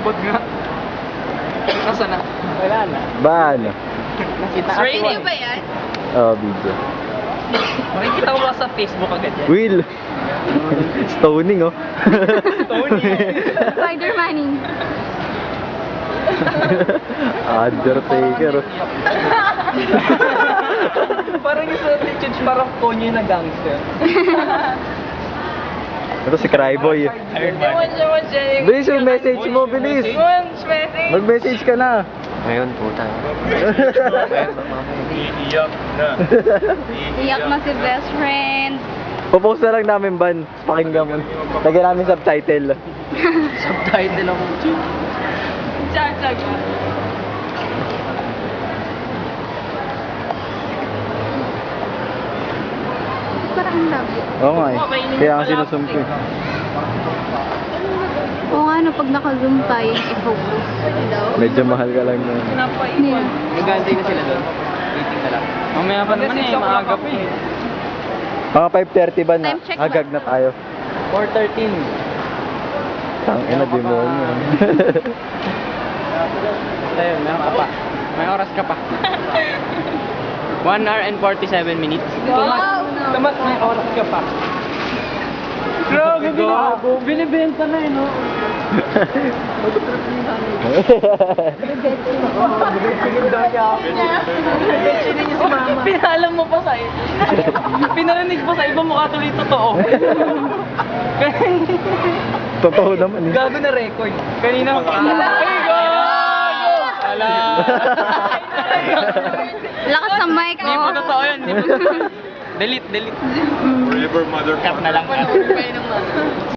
Inabot nga. Nasaan na? Wala na. Ba ano? Nakita Video ba yan? Oh, video. Makikita ko ba sa Facebook agad yan? Will! Stoning, oh. Tony. Spider-Maning. Undertaker. Parang yung sa attitude, parang Konyo na gangster. Ito si Cryboy. Bilis yung message mo, bilis. Mag-message ka na. Ngayon, puta. Iiyak na. Iyak na si best friend. Popost na lang namin ban. Pakinggan mo. Lagyan namin subtitle. Subtitle ako. Chachag. Parang ang labo. Oo nga eh. Kaya nga sinusum ko eh. Oo nga, no, pag naka-zoom tayo, i-focus. Medyo mahal ka lang na. Yeah. Nag-aantay na sila doon. Waiting na lang. Mamaya pa naman eh, maaga pa eh. Mga 5:30 ba na? Time check ba? Agag na tayo. 4:13. Tangina, demonyo. Tayo, meron ka pa. May oras ka pa. 1 hour and 47 minutes. Wow! Tamas, may oras ka pa. Grabe, binibenta na eh, no? Pinalam mo pa sa pinarinig pa sa iba mukha tuloy totoo. Totoo naman eh. Gago na record. Kanina pa. Ay, gago! Ala! Lakas ng mic, Hindi pa oh. totoo yan. Delete. Forever mother. Cut na lang.